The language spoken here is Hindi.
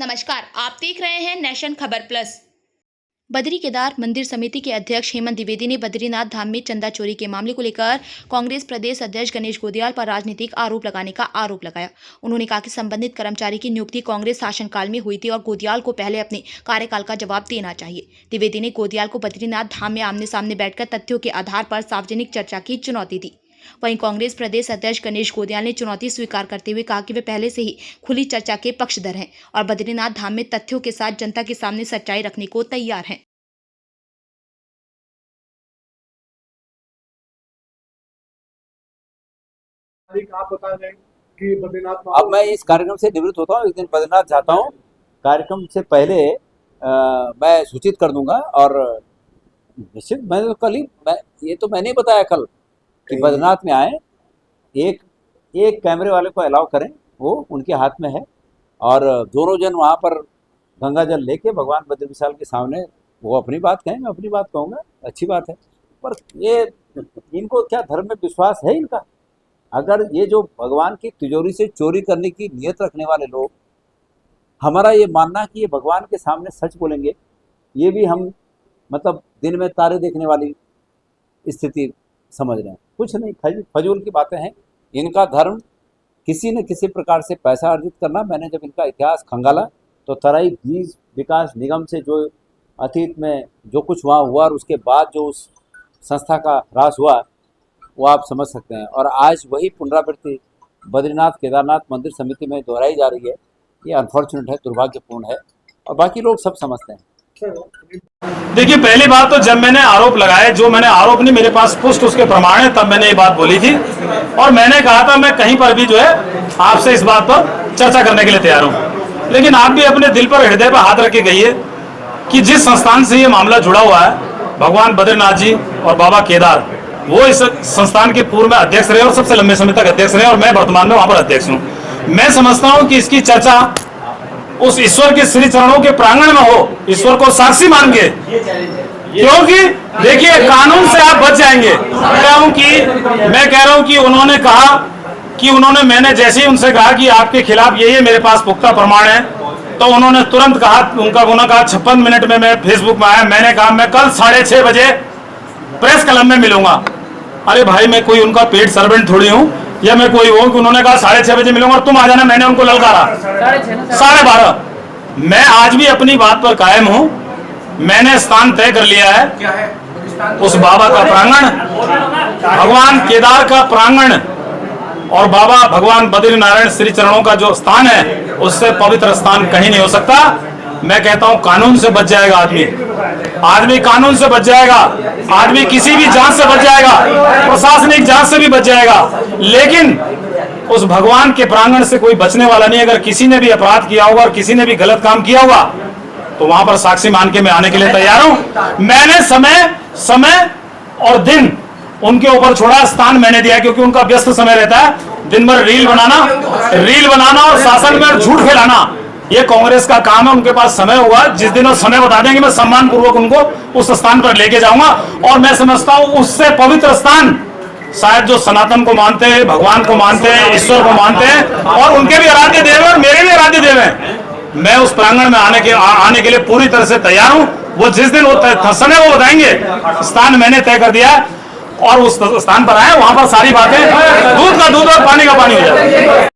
नमस्कार, आप देख रहे हैं नेशन खबर प्लस। बद्री केदार मंदिर समिति के अध्यक्ष हेमंत द्विवेदी ने बद्रीनाथ धाम में चंदा चोरी के मामले को लेकर कांग्रेस प्रदेश अध्यक्ष गणेश गोदियाल पर राजनीतिक आरोप लगाने का आरोप लगाया। उन्होंने कहा कि संबंधित कर्मचारी की नियुक्ति कांग्रेस शासनकाल में हुई थी और गोदियाल को पहले अपने कार्यकाल का जवाब देना चाहिए। द्विवेदी ने गोदियाल को बद्रीनाथ धाम में आमने सामने बैठकर तथ्यों के आधार पर सार्वजनिक चर्चा की चुनौती दी। वहीं कांग्रेस प्रदेश अध्यक्ष गणेश गोदियाल ने चुनौती स्वीकार करते हुए कहा कि वे पहले से ही खुली चर्चा के पक्षधर हैं और बद्रीनाथ धाम में तथ्यों के साथ जनता के सामने सच्चाई रखने को तैयार हैं। आप बता रहे हैं कि बद्रीनाथ अब मैं इस कार्यक्रम से निवृत्त होता हूँ, एक दिन बद्रीनाथ जाता हूँ। कार्यक्रम से पहले मैं सूचित कर दूंगा और निश्चित मैं तो कल ही ये तो मैंने बताया कल कि बद्रीनाथ में आए, एक कैमरे वाले को अलाउ करें, वो उनके हाथ में है और दोनों जन वहाँ पर गंगा जल लेके भगवान बद्री विशाल के सामने वो अपनी बात कहें, मैं अपनी बात कहूँगा, अच्छी बात है। पर ये इनको क्या धर्म में विश्वास है इनका? अगर ये जो भगवान की तिजोरी से चोरी करने की नियत रखने वाले लोग, हमारा ये मानना कि ये भगवान के सामने सच बोलेंगे, ये भी हम मतलब दिन में तारे देखने वाली स्थिति समझ रहे हैं। कुछ नहीं, फजूल की बातें हैं। इनका धर्म किसी न किसी प्रकार से पैसा अर्जित करना। मैंने जब इनका इतिहास खंगाला तो तराई बीज विकास निगम से जो अतीत में जो कुछ वहाँ हुआ और उसके बाद जो उस संस्था का ह्रास हुआ वो आप समझ सकते हैं। और आज वही पुनरावृत्ति बद्रीनाथ केदारनाथ मंदिर समिति में दोहराई जा रही है। ये अनफॉर्चुनेट है, दुर्भाग्यपूर्ण है और बाकी लोग सब समझते हैं। देखिए, पहली बात तो जब मैंने आरोप लगाए, जो मैंने आरोप नहीं, मेरे पास पुष्ट उसके प्रमाण है, तब मैंने ये बात बोली थी और मैंने कहा था मैं कहीं पर भी जो है आपसे इस बात पर चर्चा करने के लिए तैयार हूं। लेकिन आप भी अपने दिल पर, हृदय पर हाथ रख के कहिए कि जिस संस्थान से ये मामला जुड़ा हुआ है, भगवान बद्रीनाथ जी और बाबा केदार, वो इस संस्थान के पूर्व में अध्यक्ष रहे और सबसे लंबे समय तक अध्यक्ष रहे और मैं वर्तमान में वहां पर अध्यक्ष हूँ। मैं समझता हूँ कि इसकी चर्चा उस ईश्वर के श्री चरणों के प्रांगण में हो, ईश्वर को साक्षी मान के, क्योंकि देखिए कानून से आप बच जाएंगे। मैं कह रहा हूं कि उन्होंने कहा कि मैंने जैसे ही उनसे कहा कि आपके खिलाफ ये मेरे पास पुख्ता प्रमाण है, तो उन्होंने तुरंत कहा, उन्होंने कहा 56 मिनट में मैं फेसबुक में आया, मैंने कहा मैं कल 6:30 बजे प्रेस क्लब में मिलूंगा। अरे भाई, मैं कोई उनका पेड सर्वेंट थोड़ी हूं या मैं कोई हूं कि उन्होंने कहा 6:30 बजे मिलूंगा और तुम आ जाना। मैंने उनको ललकारा 12:30। मैं आज भी अपनी बात पर कायम हूं। मैंने स्थान तय कर लिया है, उस बाबा का प्रांगण, भगवान केदार का प्रांगण और बाबा भगवान बद्रीनारायण श्री चरणों का जो स्थान है, उससे पवित्र स्थान कहीं नहीं हो सकता। मैं कहता हूं कानून से बच जाएगा आदमी कानून से बच जाएगा, आदमी किसी भी जांच से बच जाएगा, प्रशासनिक जांच से भी बच जाएगा, लेकिन उस भगवान के प्रांगण से कोई बचने वाला नहीं। अगर किसी ने भी अपराध किया होगा और किसी ने भी गलत काम किया होगा तो वहां पर साक्षी मान के मैं आने के लिए तैयार हूं। मैंने समय और दिन उनके ऊपर छोड़ा, स्थान मैंने दिया क्योंकि उनका व्यस्त समय रहता है। दिन भर रील बनाना और शासन में झूठ फैलाना, ये कांग्रेस का काम है। उनके पास समय होगा, जिस दिन वो समय बता देंगे, मैं सम्मान पूर्वक उनको उस स्थान पर लेके जाऊंगा। और मैं समझता हूं उससे पवित्र स्थान शायद जो सनातन को मानते हैं, भगवान को मानते हैं, ईश्वर को मानते हैं और उनके भी आराध्य देव है और मेरे भी आराध्य देव है, मैं उस प्रांगण में आने के लिए पूरी तरह से तैयार हूं। वो जिस दिन वो समय वो बताएंगे, स्थान मैंने तय कर दिया और उस स्थान पर आए, वहां पर सारी बातें दूध का दूध और पानी का पानी हो जाए।